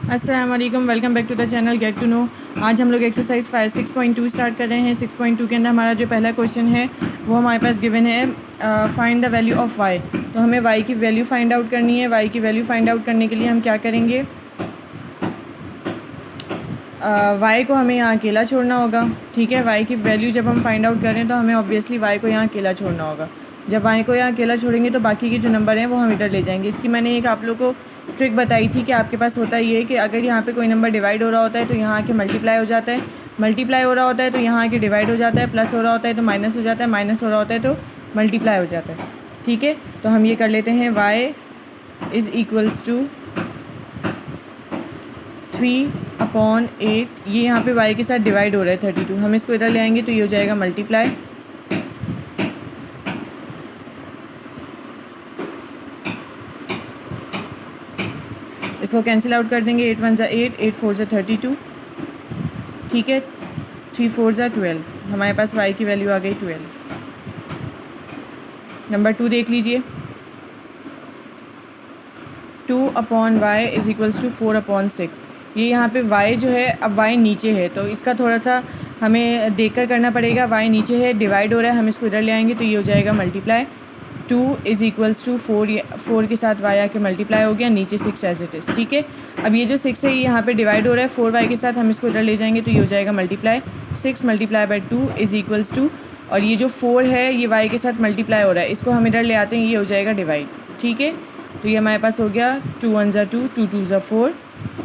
अस्सलाम वालेकुम, welcome back to the channel get to know. आज हम लोग एक्सरसाइज 6.2 स्टार्ट कर रहे हैं। 6.2 के अंदर हमारा जो पहला क्वेश्चन है वो हमारे पास गिवन है find the value of Y. तो हमें वाई की वैल्यू फाइंड आउट करनी है। वाई की वैल्यू फाइंड आउट करने के लिए हम क्या करेंगे, वाई को हमें यहाँ अकेला छोड़ना होगा। ठीक है, वाई की वैल्यू जब हम फाइंड आउट करें तो हमें ऑब्वियसली वाई को यहाँ अकेला छोड़ना होगा। जब वाई को यहाँ अकेला छोड़ेंगे तो बाकी के जो नंबर हैं वो हम इधर ले जाएंगे। इसकी मैंने एक आप लोग को ट्रिक बताई थी कि आपके पास होता ये है कि अगर यहाँ पे कोई नंबर डिवाइड हो रहा होता है तो यहाँ आके मल्टीप्लाई हो जाता है, मल्टीप्लाई हो रहा होता है तो यहाँ आके डिवाइड हो जाता है, प्लस हो रहा होता है तो माइनस हो जाता है, माइनस हो रहा होता है तो मल्टीप्लाई हो जाता है। ठीक है, तो हम ये कर लेते हैं, वाई इज़ इक्वल्स टू 3/8। ये यहाँ पे y के साथ डिवाइड हो रहा है 32। हम इसको इधर ले आएंगे तो ये हो जाएगा मल्टीप्लाई, इसको कैंसिल आउट कर देंगे। 8 1 ज़ा 8, 8 4 ज़ा 32। ठीक है, 3 4 ज़ा 12। हमारे पास y की वैल्यू आ गई 12। नंबर 2 देख लीजिए, 2/y इज़ इक्वल्स टू 4/6। ये यहाँ पे y जो है, अब y नीचे है तो इसका थोड़ा सा हमें देखकर करना पड़ेगा। y नीचे है, डिवाइड हो रहा है, हम इसको इधर ले आएंगे तो ये हो जाएगा मल्टीप्लाई। 2 इज़ इक्वल्स टू 4 के साथ y आके मल्टीप्लाई हो गया, नीचे 6 एज इट इज़। ठीक है, अब ये जो 6 है ये यहाँ पे डिवाइड हो रहा है 4y के साथ, हम इसको इधर ले जाएंगे तो ये हो जाएगा multiply. 6 multiply by 2 is equals to, और ये जो 4 है ये y के साथ मल्टीप्लाई हो रहा है, इसको हम इधर ले आते हैं, ये हो जाएगा डिवाइड। ठीक है, तो ये हमारे पास हो गया 2 1 ज़ा 2, 2 2 ज़ा 4,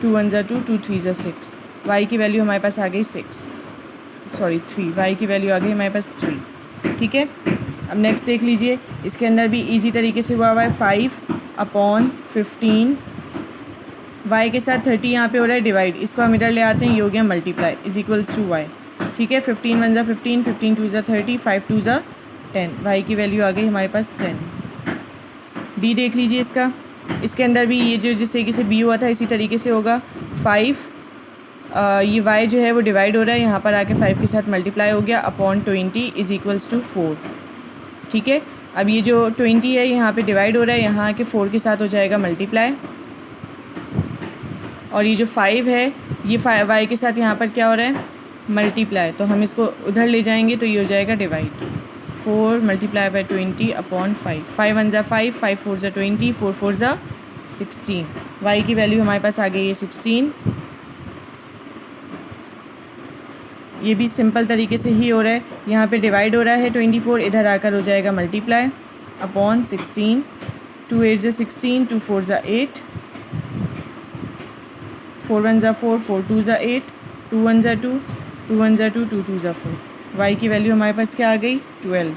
2 1 ज़ा 2, 2 3 ज़ा 6। y की वैल्यू हमारे पास आ गई 3। y की वैल्यू आ गई हमारे पास 3। ठीक है, अब नेक्स्ट देख लीजिए, इसके अंदर भी इजी तरीके से हुआ है 5/15। y के साथ 30 यहाँ पे हो रहा है डिवाइड, इसको हम इधर ले आते हैं, ये हो गया multiply is equals to y। ठीक है, 15 1 ज़ा 15, 15 2 ज़ा 30, 5 2 ज़ा 10। y की वैल्यू आ गई हमारे पास 10। डी देख लीजिए इसका, इसके अंदर भी ये जो जिस तरीके से बी हुआ था इसी तरीके से होगा। 5 ये y जो है वो डिवाइड हो रहा है, यहाँ पर आके 5 के साथ मल्टीप्लाई हो गया अपॉन 20 इज़ इक्वल्स टू 4। ठीक है, अब ये जो 20 है यहाँ पे डिवाइड हो रहा है, यहाँ आके 4 के साथ हो जाएगा मल्टीप्लाई, और ये जो 5 है ये y के साथ यहाँ पर क्या हो रहा है, मल्टीप्लाई, तो हम इसको उधर ले जाएंगे तो ये हो जाएगा डिवाइड। 4 मल्टीप्लाई बाई 20 अपॉन 5, 5 1 ज़ा 5, 5 4 ज़ा 20, 4 4 ज़ा 16। y की वैल्यू हमारे पास आ गई है 16। ये भी सिंपल तरीके से ही हो रहा है, यहाँ पे डिवाइड हो रहा है 24, इधर आकर हो जाएगा मल्टीप्लाई अपॉन 16। 2 8 ज़ा 16, 2 4 ज़ा 8, 4 1 ज़ा 4, 4 2 ज़ा 8, 2 1 ज़ा 2, 2 1 ज़ा 2, 2 2 ज़ा 4। y की वैल्यू हमारे पास क्या आ गई 12।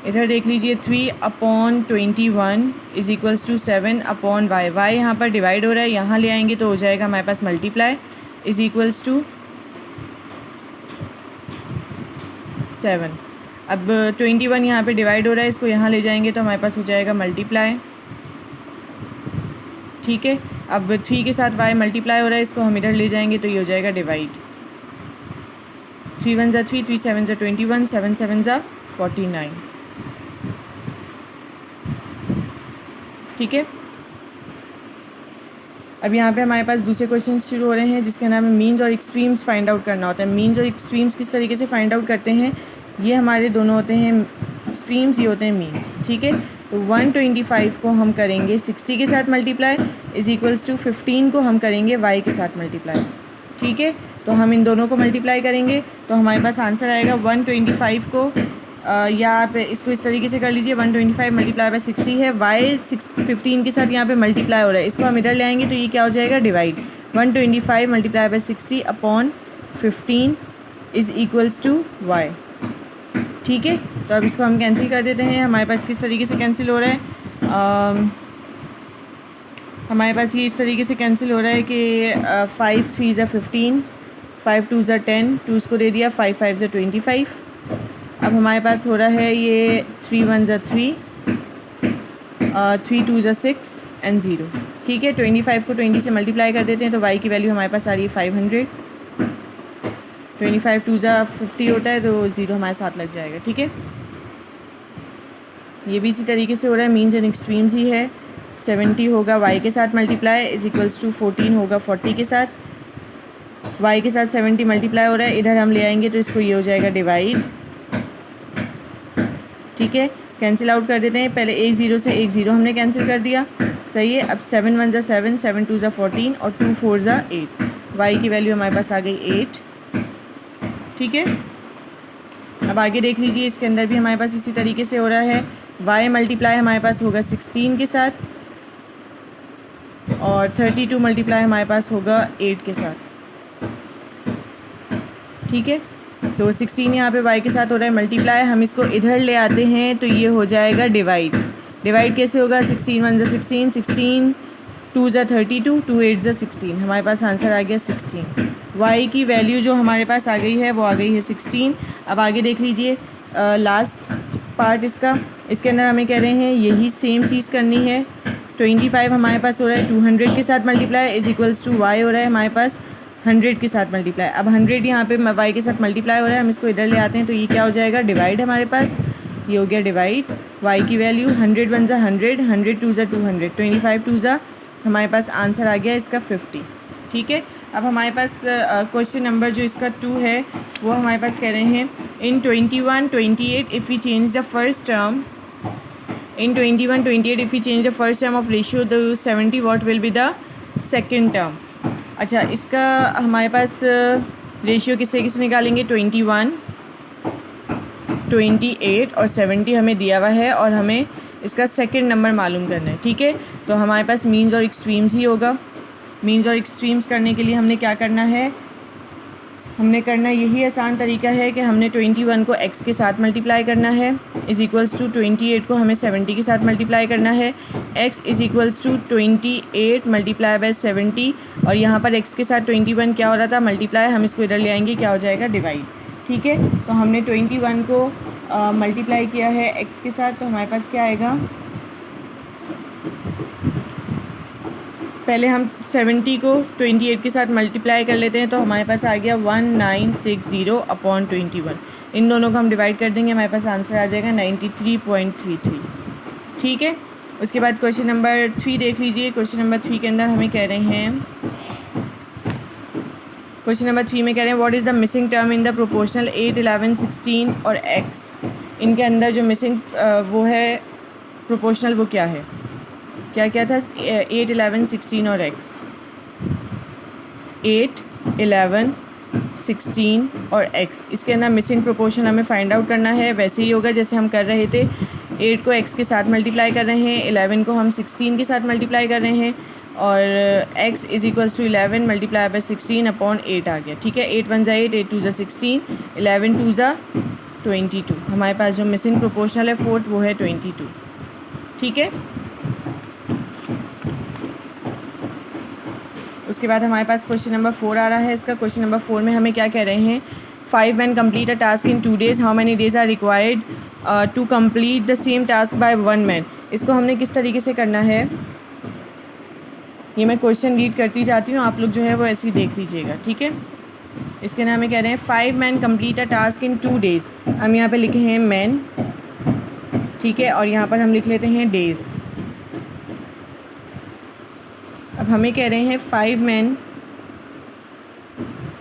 इधर देख लीजिए, 3/21 is equals to 7/y। y यहाँ पर डिवाइड हो रहा है, यहाँ ले आएंगे तो हो जाएगा हमारे पास मल्टीप्लाई इज़ इक्वल्स टू 7। अब 21 यहाँ पे डिवाइड हो रहा है, इसको यहाँ ले जाएंगे तो हमारे पास हो जाएगा मल्टीप्लाई। ठीक है, अब 3 के साथ y मल्टीप्लाई हो रहा है, इसको हम इधर ले जाएंगे तो ये हो जाएगा डिवाइड। 3 1 ज़ा 3, 3 7 ज़ा 21, 7 7 ज़ा 49। ठीक है, अब यहाँ पे हमारे पास दूसरे क्वेश्चन शुरू हो रहे हैं जिसके नाम है मीन्स और एक्सट्रीम्स फाइंड आउट करना होता है। मीन्स और एक्सट्रीम्स किस तरीके से फाइंड आउट करते हैं, ये हमारे दोनों होते हैं एक्सट्रीम्स, ये होते हैं मीन्स। ठीक है, तो 125 को हम करेंगे 60 के साथ मल्टीप्लाई इज़ इक्वल्स टू 15 को हम करेंगे y के साथ मल्टीप्लाई। ठीक है, तो हम इन दोनों को मल्टीप्लाई करेंगे तो हमारे पास आंसर आएगा 125 को या आप इसको इस तरीके से कर लीजिए, 125 मल्टीप्लाई बाई 60 है, y 15 के साथ यहाँ पे मल्टीप्लाई हो रहा है, इसको हम इधर ले आएंगे तो ये क्या हो जाएगा divide. 125 multiply by 60 upon 15 is equals to y। ठीक है, तो अब इसको हम कैंसिल कर देते हैं। हमारे पास किस तरीके से कैंसिल हो रहा है, हमारे पास ये इस तरीके से कैंसिल हो रहा है कि 5 3 ज़ा 15, 5 2 ज़ा 10, 2 इसको दे दिया, 5 5 ज़ा 25। अब हमारे पास हो रहा है ये 3 1 ज़ा 3, 3 2 ज़ा 6 एंड 0। ठीक है, 25 को 20 से मल्टीप्लाई कर देते हैं तो y की वैल्यू हमारे पास आ रही है 500। 25 2 ज़ा 50 होता है तो 0 हमारे साथ लग जाएगा। ठीक है, ये भी इसी तरीके से हो रहा है, मीन्स एंड एक्सट्रीम्स ही है। 70 होगा y के साथ मल्टीप्लाई इज इक्वल्स टू 14 होगा 40 के साथ, y के साथ 70 मल्टीप्लाई हो रहा है, इधर हम ले आएंगे तो इसको ये हो जाएगा डिवाइड। ठीक है, कैंसिल आउट कर देते हैं। पहले एक ज़ीरो से एक ज़ीरो हमने कैंसिल कर दिया, सही है। अब 7 1 ज़ा 7, 7 2 ज़ा 14 और 2 4 ज़ा 8, y की वैल्यू हमारे पास आ गई 8। ठीक है, अब आगे देख लीजिए, इसके अंदर भी हमारे पास इसी तरीके से हो रहा है। y मल्टीप्लाई हमारे पास होगा 16 के साथ और 32 मल्टीप्लाई हमारे पास होगा 8 के साथ। ठीक है, तो 16 यहाँ पे y के साथ हो रहा है मल्टीप्लाई, हम इसको इधर ले आते हैं तो ये हो जाएगा डिवाइड। डिवाइड कैसे होगा? 16 1 ज़ा 16, 16 2 ज़ा 32, 2 8 ज़ा 16, हमारे पास आंसर आ गया 16। y की वैल्यू जो हमारे पास आ गई है वो आ गई है 16। अब आगे देख लीजिए लास्ट पार्ट इसका, इसके अंदर हमें कह रहे हैं यही सेम चीज़ करनी है। 25 हमारे पास हो रहा है 200 के साथ multiply is equals to y हो रहा है हमारे पास 100 के साथ मल्टीप्लाई। अब 100 यहाँ पे y के साथ मल्टीप्लाई हो रहा है, हम इसको इधर ले आते हैं तो ये क्या हो जाएगा? डिवाइड। हमारे पास ये हो गया डिवाइड। y की वैल्यू 100 1 ज़ा 100, 100 2 ज़ा 200, 25 2 ज़ा, हमारे पास आंसर आ गया इसका 50। ठीक है, अब हमारे पास क्वेश्चन नंबर जो इसका 2 है वो हमारे पास कह रहे हैं in 21 28 if we change the first term, in 21 28 if we change the first term of ratio to 70 what will be the second term। अच्छा, इसका हमारे पास रेशियो किससे किससे निकालेंगे? 21 28 और 70 हमें दिया हुआ है और हमें इसका सेकंड नंबर मालूम करना है। ठीक है, तो हमारे पास मीन्स और एक्सट्रीम्स ही होगा। मीन्स और एक्सट्रीम्स करने के लिए हमने क्या करना है? हमने करना यही आसान तरीका है कि हमने 21 को x के साथ मल्टीप्लाई करना है इज़ इक्वल्स टू 28 को हमें 70 के साथ मल्टीप्लाई करना है। x is equals to 28 multiply by 70 और यहाँ पर x के साथ 21 क्या हो रहा था? मल्टीप्लाई। हम इसको इधर ले आएंगे, क्या हो जाएगा? डिवाइड। ठीक है, तो हमने 21 को मल्टीप्लाई किया है x के साथ, तो हमारे पास क्या आएगा? पहले हम 70 को 28 के साथ मल्टीप्लाई कर लेते हैं तो हमारे पास आ गया 1960 अपॉन 21। इन दोनों को हम डिवाइड कर देंगे, हमारे पास आंसर आ जाएगा 93.33। ठीक है, उसके बाद क्वेश्चन नंबर 3 देख लीजिए। क्वेश्चन नंबर 3 के अंदर हमें कह रहे हैं, क्वेश्चन नंबर 3 में कह रहे हैं what is the missing term in the proportional 8 11 16 और x। इनके अंदर जो मिसिंग वो है प्रोपोर्शनल, वो क्या है? क्या क्या था? 8 11 16 और x। 8 11 16 और x, इसके अंदर मिसिंग प्रोपोर्शन हमें फाइंड आउट करना है। वैसे ही होगा जैसे हम कर रहे थे, 8 को x के साथ मल्टीप्लाई कर रहे हैं, 11 को हम 16 के साथ मल्टीप्लाई कर रहे हैं और x is equals to 11 multiply by 16 upon 8 आ गया। ठीक है, 8 1 ज़ा 8, 8 2 ज़ा 16, 11 2 ज़ा 22। हमारे पास जो मिसिंग प्रोपोर्शनल है फोर्थ वो है 22। ठीक है, उसके बाद हमारे पास क्वेश्चन नंबर 4 आ रहा है। इसका क्वेश्चन नंबर 4 में हमें क्या कह रहे हैं? 5 men complete a task in 2 days, how many days are required to complete the same task by 1 man। इसको हमने किस तरीके से करना है, ये मैं क्वेश्चन रीड करती जाती हूँ, आप लोग जो है वो ऐसे ही देख लीजिएगा। ठीक है, इसके अंदर हमें कह रहे हैं 5 men complete a task in 2 days। हम यहाँ पे लिखे हैं मैन, ठीक है, और यहाँ पर हम लिख लेते हैं डेज़। अब हमें कह रहे हैं 5 men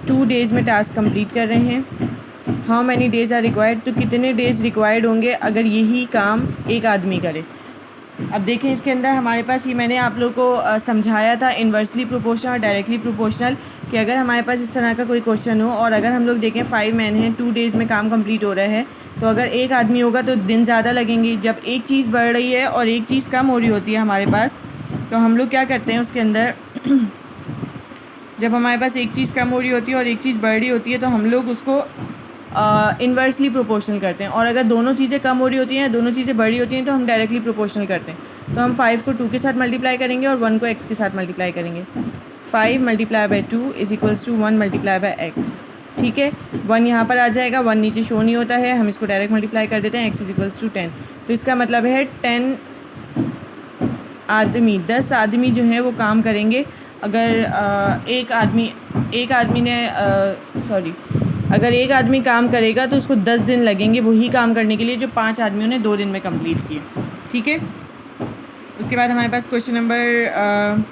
2 days में टास्क कंप्लीट कर रहे हैं। How many days are required, तो कितने डेज़ रिक्वायर्ड होंगे अगर यही काम एक आदमी करे। अब देखें इसके अंदर हमारे पास, ये मैंने आप लोग को समझाया था इन्वर्सली प्रोपोर्शनल और डायरेक्टली प्रोपोर्शनल, कि अगर हमारे पास इस तरह का कोई क्वेश्चन हो और अगर हम लोग देखें 5 मैन हैं, 2 डेज़ में काम कंप्लीट हो रहा है, तो अगर एक आदमी होगा तो दिन ज़्यादा लगेंगे। जब एक चीज़ बढ़ रही है और एक चीज़ कम हो रही होती है हमारे पास, तो हम लोग क्या करते हैं उसके अंदर जब हमारे पास एक चीज़ कम हो रही होती है और एक चीज़ बढ़ रही होती है तो हम लोग उसको इन्वर्सली प्रोपोर्शनल करते हैं। और अगर दोनों चीज़ें कम हो रही होती हैं, दोनों चीज़ें बढ़ी होती हैं, तो हम डायरेक्टली प्रोपोर्शनल करते हैं। तो हम 5 को 2 के साथ मल्टीप्लाई करेंगे और 1 को x के साथ मल्टीप्लाई करेंगे। 5 multiply by 2 is equals to 1 multiply by x। ठीक है, 1 यहाँ पर आ जाएगा, 1 नीचे शो नहीं होता है, हम इसको डायरेक्ट मल्टीप्लाई कर देते हैं, x इज़ इक्वल्स टू 10। तो इसका मतलब है 10 आदमी, 10 आदमी जो है वो काम करेंगे। अगर एक आदमी ने अगर एक आदमी काम करेगा तो उसको 10 दिन लगेंगे वही काम करने के लिए जो 5 आदमियों ने 2 दिन में कंप्लीट किए। ठीक है, उसके बाद हमारे पास क्वेश्चन नंबर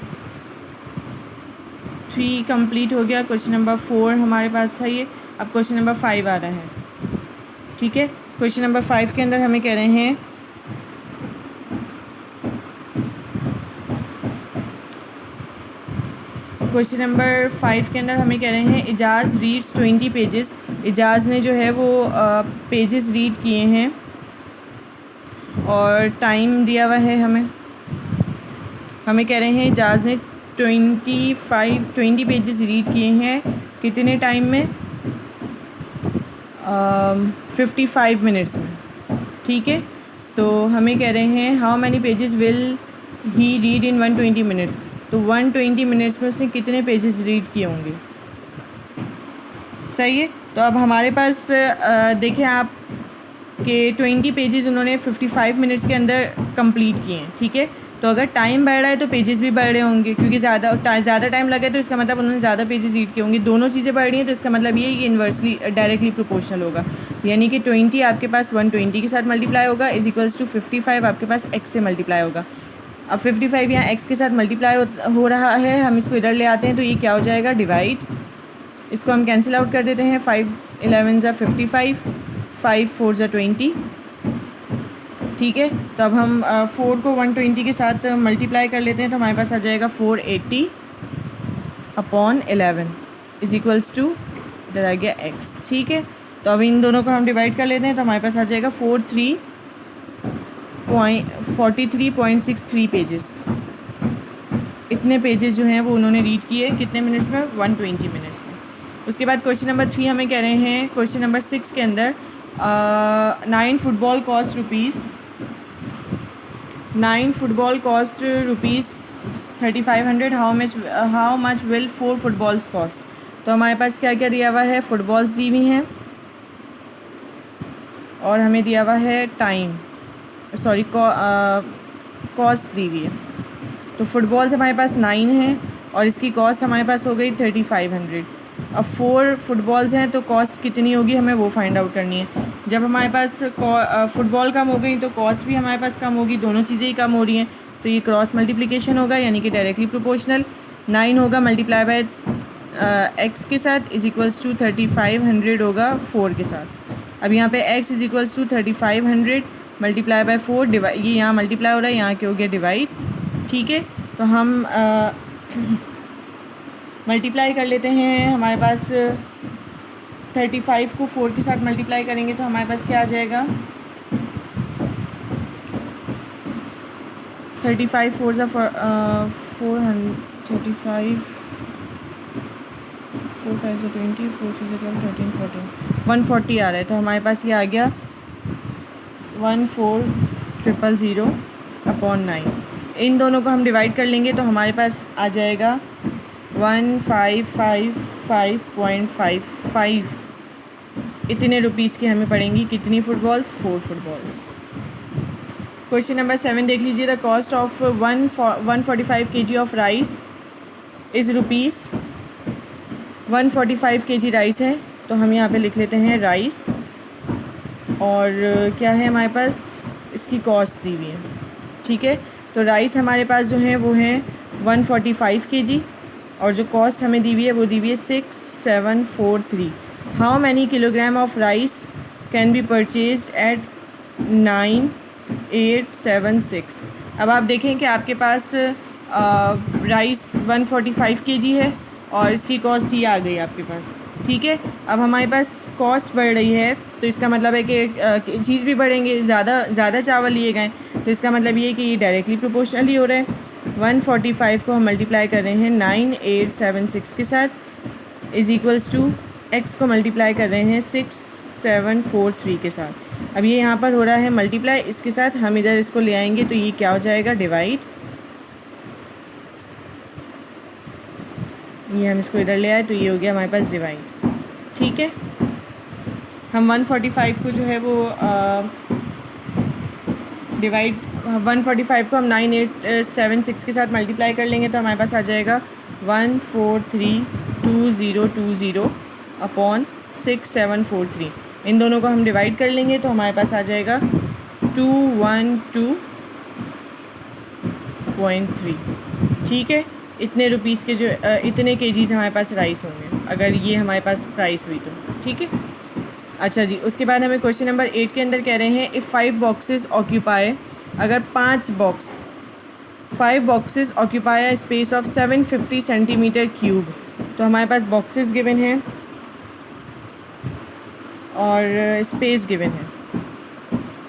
3 कंप्लीट हो गया। क्वेश्चन नंबर 4 हमारे पास था ये। अब क्वेश्चन नंबर 5 आ रहा है, ठीक है। क्वेश्चन नंबर 5 के अंदर हमें कह रहे हैं क्वेश्चन नंबर 5 के अंदर हमें कह रहे हैं इजाज़ रीड्स 20 पेजेस। इजाज़ ने जो है वो पेजेस रीड किए हैं और टाइम दिया हुआ है हमें कह रहे हैं इजाज़ ने 20 पेजेस रीड किए हैं कितने टाइम में, 55 मिनट्स में, ठीक है। तो हमें कह रहे हैं how many pages will he read in 120 minutes. तो 120 मिनट्स में उसने कितने पेजेस रीड किए होंगे, सही है। तो अब हमारे पास देखें आप कि 20 पेजेस उन्होंने 55 मिनट्स के अंदर कंप्लीट किए हैं, ठीक है। तो अगर टाइम बढ़ रहा है तो पेजेस भी बढ़ रहे होंगे, क्योंकि ज़्यादा टाइम लगे तो इसका मतलब उन्होंने ज़्यादा पेजेस रीड किए होंगे। दोनों चीज़ें बढ़ रही हैं तो इसका मतलब ये है कि इन्वर्सली डायरेक्टली प्रोपोर्शनल होगा, यानी कि 20 आपके पास 120 के साथ मल्टीप्लाई होगा इज इक्वल्स टू 55 आपके पास x से मल्टीप्लाई होगा। अब 55 यहाँ x के साथ मल्टीप्लाई हो रहा है, हम इसको इधर ले आते हैं तो ये क्या हो जाएगा, डिवाइड। इसको हम कैंसिल आउट कर देते हैं, 5 11 ज़ा 55, 5 4 ज़ा 20, ठीक है। तो अब हम 4 को 120 के साथ मल्टीप्लाई कर लेते हैं तो हमारे पास आ जाएगा 480 अपॉन 11 इज इक्वल्स टू, इधर आ गया x, ठीक है। तो अब इन दोनों को हम डिवाइड कर लेते हैं तो हमारे पास आ जाएगा 43.63 पेजेस। इतने पेजेस जो हैं वो उन्होंने रीड किए कितने मिनट्स में, 120 मिनट्स में। उसके बाद क्वेश्चन नंबर 3 हमें कह रहे हैं क्वेश्चन नंबर 6 के अंदर 9 football cost rupees 3500, how much will 4 footballs cost. तो हमारे पास क्या क्या दिया हुआ है, फुटबॉल्स दी हुई हैं और हमें दिया हुआ है टाइम, सॉरी कॉस्ट दी हुई है। तो फुटबॉल्स हमारे पास 9 हैं और इसकी कॉस्ट हमारे पास हो गई 3500। अब 4 फुटबॉल्स हैं तो कॉस्ट कितनी होगी हमें वो फाइंड आउट करनी है। जब हमारे पास फुटबॉल कम हो गई तो कॉस्ट भी हमारे पास कम होगी, दोनों चीज़ें ही कम हो रही हैं तो ये क्रॉस मल्टीप्लिकेशन होगा, यानी कि डायरेक्टली प्रोपोर्शनल। 9 होगा मल्टीप्लाई बाय x के साथ इज इक्वल्स टू 3500 होगा 4 के साथ। अब यहाँ पे x is equals to 3500 multiply by 4 divide, ये यहाँ मल्टीप्लाई हो रहा है, यहाँ के हो गया डिवाइड, ठीक है। तो हम मल्टीप्लाई कर लेते हैं, हमारे पास 35 को 4 के साथ मल्टीप्लाई करेंगे तो हमारे पास क्या आ जाएगा, 35 4 ज़ा 435 4 5 ज़ा 20 4 6 ज़ा 12 13 14 140 आ रहा है। तो हमारे पास ये आ गया 14000 अपॉन 9। इन दोनों को हम डिवाइड कर लेंगे तो हमारे पास आ जाएगा 1555.55। इतने रुपीज़ की हमें पड़ेंगी कितनी फुटबॉल्स, 4 फुटबॉल्स। क्वेश्चन नंबर 7 देख लीजिए, the cost of 145 kg of rice is rupees 145 kg rice है तो हम यहाँ पे लिख लेते हैं राइस, और क्या है हमारे पास, इसकी कॉस्ट दी हुई है, ठीक है। तो राइस हमारे पास जो है वो है 145 kg और जो कॉस्ट हमें दी हुई है वो दी हुई है 6743। How many kilogram of rice can be purchased at 9876। अब आप देखें कि आपके पास राइस 145 kg है और इसकी कॉस्ट ही आ गई आपके पास, ठीक है। अब हमारे पास कॉस्ट बढ़ रही है तो इसका मतलब है कि चीज़ भी बढ़ेंगे, ज़्यादा चावल लिए गए तो इसका मतलब ये है कि ये डायरेक्टली प्रोपोर्शनल ही हो रहा है। 145 को हम मल्टीप्लाई कर रहे हैं 9876 के साथ इज़ इक्वल्स टू x को मल्टीप्लाई कर रहे हैं 6743 के साथ। अब ये यहाँ पर हो रहा है मल्टीप्लाई, इसके साथ हम इधर इसको ले आएंगे तो ये क्या हो जाएगा, डिवाइड। ये हम इसको इधर ले आए तो ये हो गया हमारे पास डिवाइड, ठीक है। हम 145 को जो है वो डिवाइड 145 को हम 9876 के साथ मल्टीप्लाई कर लेंगे तो हमारे पास आ जाएगा 1432020 अपॉन 6743। इन दोनों को हम डिवाइड कर लेंगे तो हमारे पास आ जाएगा 212 0.3। ठीक है, इतने रुपीस के जो इतने केजीज़ हमारे पास राइस होंगे अगर ये हमारे पास प्राइस हुई तो। ठीक है, अच्छा जी, उसके बाद हमें क्वेश्चन नंबर 8 के अंदर कह रहे हैं इफ़ 5 बॉक्सेस ऑक्यूपाई, अगर 5 boxes occupy a space of 750 centimetre cube. तो हमारे पास बॉक्सेस गिवन हैं और स्पेस गिवन है।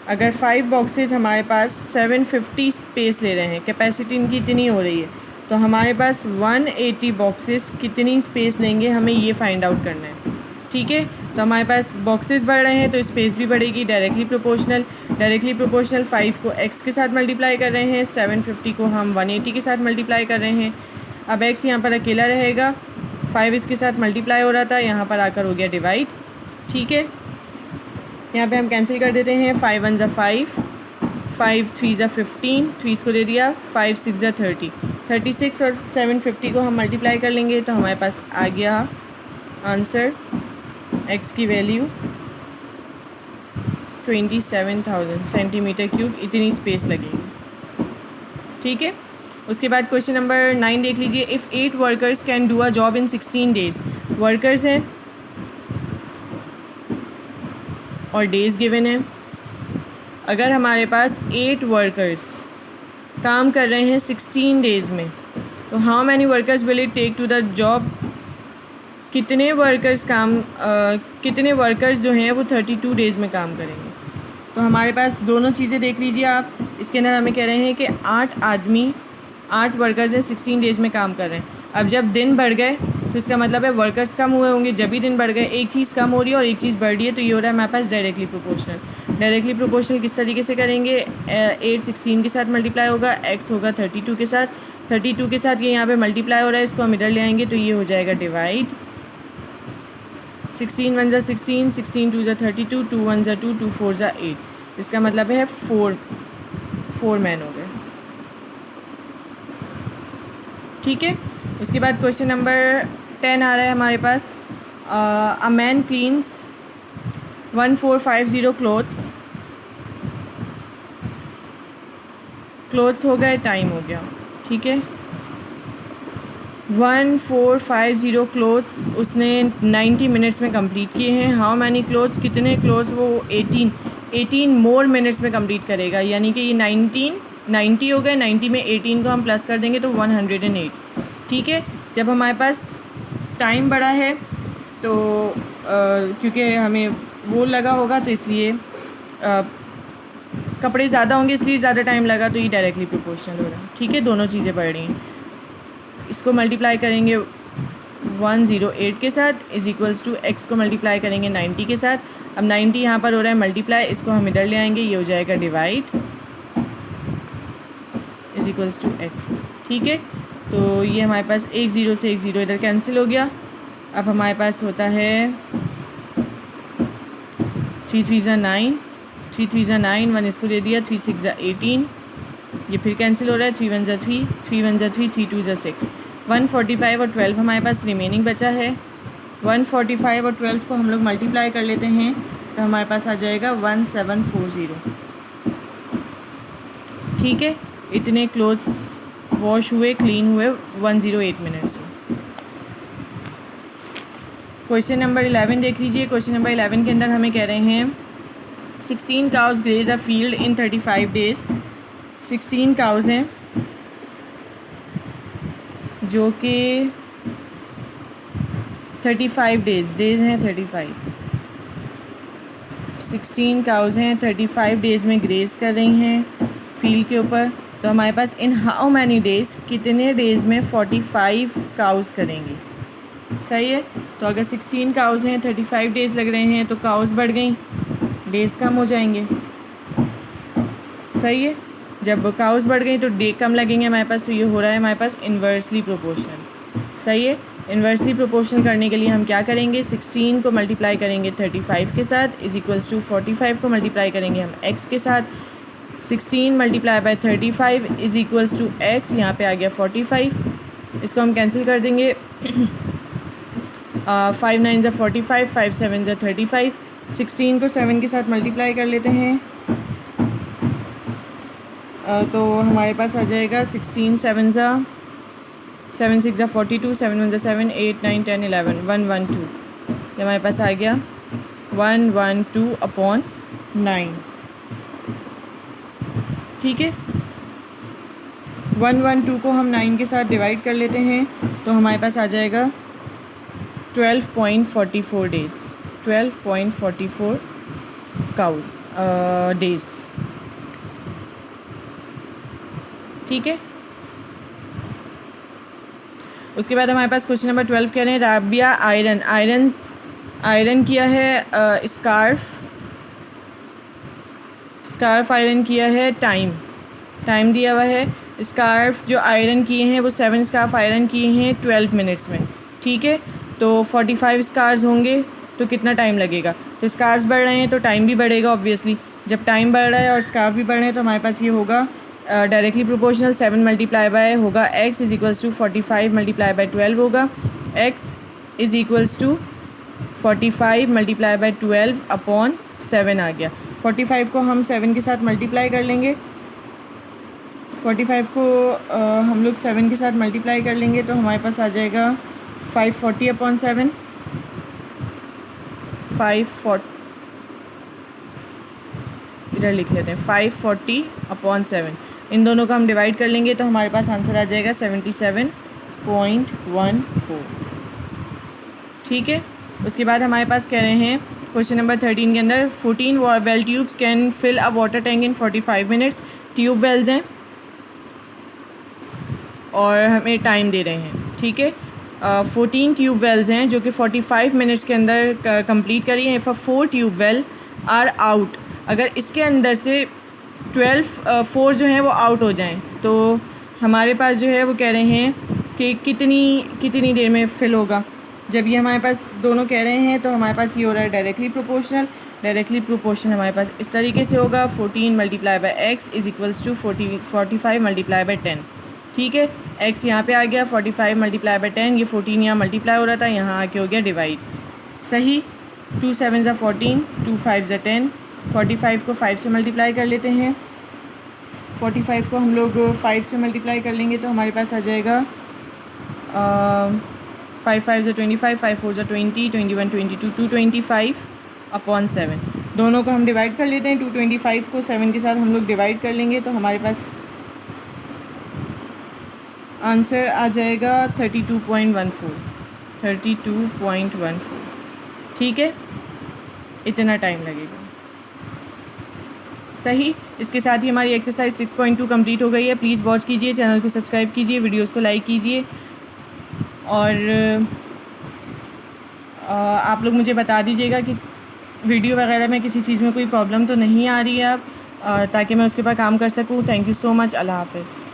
अगर 5 बॉक्सेस हमारे पास 750 स्पेस ले रहे हैं, कैपेसिटी इनकी इतनी हो रही है, तो हमारे पास 180 बॉक्सेस कितनी स्पेस लेंगे, हमें ये फाइंड आउट करना है। ठीक है, तो हमारे पास बॉक्सेस बढ़ रहे हैं तो स्पेस भी बढ़ेगी, डायरेक्टली प्रोपोर्शनल। 5 को x के साथ मल्टीप्लाई कर रहे हैं, 750 को हम 180 के साथ मल्टीप्लाई कर रहे हैं। अब x यहाँ पर अकेला रहेगा, 5 इसके साथ मल्टीप्लाई हो रहा था, यहाँ पर आकर हो गया डिवाइड। ठीक है, यहाँ पे हम कैंसिल कर देते हैं, 5 1 ज़ा 5, 5 3 ज़ा 15, 3 इसको दे दिया, 5 6 ज़ा 30, 36 और 750 को हम मल्टीप्लाई कर लेंगे तो हमारे पास आ गया आंसर, x की वैल्यू 27,000 सेंटीमीटर क्यूब, इतनी स्पेस लगेगी। ठीक है, उसके बाद क्वेश्चन नंबर 9 देख लीजिए, if 8 workers can do a job in 16 days. Workers हैं और डेज़ गिवन है। अगर हमारे पास 8 वर्कर्स काम कर रहे हैं 16 डेज़ में, तो how many workers will it take to the job. कितने वर्कर्स जो हैं वो 32 डेज़ में काम करेंगे। तो हमारे पास दोनों चीज़ें देख लीजिए आप, इसके अंदर हमें कह रहे हैं कि 8 वर्कर्स हैं 16 डेज़ में काम कर रहे हैं। अब जब दिन बढ़ गए तो इसका मतलब है वर्कर्स कम हुए होंगे, जब भी दिन बढ़ गए एक चीज़ कम हो रही है और एक चीज़ बढ़ रही है, तो ये हो रहा है हमारे पास डायरेक्टली प्रोपोर्शनल किस तरीके से करेंगे, 8 16 के साथ मल्टीप्लाई होगा, x होगा 32 के साथ, 32 के साथ ये यहाँ पे मल्टीप्लाई हो रहा है, इसको हम इधर ले आएंगे तो ये हो जाएगा डिवाइड। 16 1 ज़ा 16, 16 2 ज़ा 32, 2 1 ज़ा 2, 2 4 ज़ा 8, इसका मतलब है 4 मैन हो गए। ठीक है, उसके बाद क्वेश्चन नंबर 10 आ रहा है हमारे पास, अ मैन क्लीन्स 1450 क्लोथ्स हो गए, टाइम हो गया। ठीक है, 1450 क्लोथ्स उसने 90 मिनट्स में कंप्लीट किए हैं। हाउ मैनी क्लोथ्स, कितने क्लोथ्स वो 18 मोर मिनट्स में कंप्लीट करेगा, यानी कि ये 90 हो गए, 90 में 18 को हम प्लस कर देंगे तो 108। ठीक है, जब हमारे पास टाइम बड़ा है तो क्योंकि हमें वो लगा होगा तो इसलिए कपड़े ज़्यादा होंगे इसलिए ज़्यादा टाइम लगा, तो ये डायरेक्टली प्रोपोर्शनल हो रहा है। ठीक है, दोनों चीज़ें बढ़ रही हैं। इसको मल्टीप्लाई करेंगे 108 के साथ इज़ इक्वल्स टू x को मल्टीप्लाई करेंगे 90 के साथ। अब 90 यहाँ पर हो रहा है मल्टीप्लाई, इसको हम इधर ले आएंगे, ये हो जाएगा divide is equals to x। ठीक है, तो ये हमारे पास 1 0 से 1 0 इधर कैंसिल हो गया। अब हमारे पास होता है 3 3 ज़ा 9, 3 3 ज़ा 9, 1 इसको दे दिया, 3 6 ज़ा 18, ये फिर कैंसिल हो रहा है, 3 1 ज़ा 3, 3 1 ज़ा 3, 3 2 ज़ा 6, 145 और 12 हमारे पास रिमेनिंग बचा है। 145 और 12 को हम लोग मल्टीप्लाई कर लेते हैं तो हमारे पास आ जाएगा 1740। ठीक है, इतने क्लोथ्स वॉश हुए, क्लीन हुए 108 मिनट्स में। क्वेश्चन नंबर 11 देख लीजिए। क्वेश्चन नंबर 11 के अंदर हमें कह रहे हैं 16 cows graze a field in 35 days. 16 cows हैं जो कि 35 डेज़ हैं 35। 16 काउज हैं 35 डेज़ में ग्रेज कर रही हैं फील्ड के ऊपर। तो हमारे पास इन हाउ मैनी डेज़, कितने डेज़ में 45 काउज करेंगी। सही है, तो अगर 16 काउज हैं 35 डेज़ लग रहे हैं तो काउज बढ़ गई, डेज़ कम हो जाएंगे। सही है, जब काउज बढ़ गई तो डे कम लगेंगे हमारे पास, तो ये हो रहा है हमारे पास इन्वर्सली प्रोपोर्शनल। सही है, इन्वर्सली प्रोपोर्शनल करने के लिए हम क्या करेंगे, 16 को मल्टीप्लाई करेंगे 35 के साथ इज़ इक्वल्स टू 45 को मल्टीप्लाई करेंगे हम x के साथ। 16 multiply by 35 is equals to x, यहाँ पे आ गया 45, इसको हम कैंसिल कर देंगे। 5 9 ज़ा 45, 5 7 ज़ा 35, 16 को 7 के साथ मल्टीप्लाई कर लेते हैं तो हमारे पास आ जाएगा 16 7 ज़ा 7 6 ज़ा 42 7 1 ज़ा 7 8 9 10 11 112 ये हमारे पास आ गया 112/9। ठीक है, 112 को हम 9 के साथ डिवाइड कर लेते हैं तो हमारे पास आ जाएगा 12.44 डेज़, 12.44 डेज़। ठीक है, उसके बाद हमारे पास क्वेश्चन नंबर 12 कह रहे हैं राबिया आयरन किया है स्कार्फ आयरन किया है, टाइम दिया हुआ है। स्कार्फ जो आयरन किए हैं वो 7 स्कार्फ आयरन किए हैं 12 मिनट्स में। ठीक है, तो 45 स्कार्स होंगे तो कितना टाइम लगेगा। तो स्कार्स बढ़ रहे हैं तो टाइम भी बढ़ेगा ऑब्वियसली। जब टाइम बढ़ रहा है और स्कार्फ भी बढ़ रहे हैं तो हमारे पास ये होगा डायरेक्टली प्रोपोर्शनल 7 मल्टीप्लाई बाय होगा x is equals to 45 multiply by 12 होगा। x is equals to 45 multiply by 12/7 आ गया। 45 को हम 7 के साथ मल्टीप्लाई कर लेंगे, 45 को हम लोग 7 के साथ मल्टीप्लाई कर लेंगे तो हमारे पास आ जाएगा 540/7। 540 इधर लिख लेते हैं 540/7। इन दोनों को हम डिवाइड कर लेंगे तो हमारे पास आंसर आ जाएगा 77.14। ठीक है, उसके बाद हमारे पास कह रहे हैं क्वेश्चन नंबर 13 के अंदर 14 well tubes can fill a water tank in 45 minutes. Tube wells हैं और हमें टाइम दे रहे हैं। ठीक है, 14 ट्यूब वेल्स हैं जो कि 45 मिनट्स के अंदर कंप्लीट करी हैं। If 4 tube well are out, अगर इसके अंदर से 4 जो हैं वो आउट हो जाएं तो हमारे पास जो है वो कह रहे हैं कि कितनी देर में फिल होगा। जब ये हमारे पास दोनों कह रहे हैं तो हमारे पास ये हो रहा है डायरेक्टली प्रोपोर्शनल हमारे पास इस तरीके से होगा 14 multiply by X is equals to 45 multiply by 10। ठीक है, x यहाँ पे आ गया, 45 मल्टीप्लाई बाय 10, ये 14 यहाँ मल्टीप्लाई हो रहा था, यहाँ आके हो गया डिवाइड। सही, 2 7 ज़ा 14, 2 5 ज़ा 10। 45 को 5 से मल्टीप्लाई कर लेते हैं, 45 को हम लोग 5 से मल्टीप्लाई कर लेंगे तो हमारे पास आ जाएगा 5 5 ज़ा 25, 5 4 ज़ा 20, 21 22 225/7। दोनों को हम डिवाइड कर लेते हैं। 225 को 7 के साथ हम लोग डिवाइड कर लेंगे तो हमारे पास आंसर आ जाएगा 32.14। ठीक है, इतना टाइम लगेगा। सही, इसके साथ ही हमारी एक्सरसाइज 6.2 कंप्लीट हो गई है। प्लीज़ वॉच कीजिए, चैनल को सब्सक्राइब कीजिए, वीडियोस को लाइक कीजिए और आप लोग मुझे बता दीजिएगा कि वीडियो वगैरह में किसी चीज़ में कोई प्रॉब्लम तो नहीं आ रही है अब, ताकि मैं उसके ऊपर काम कर सकूँ। Thank you so much. अल्लाह हाफ़िज़।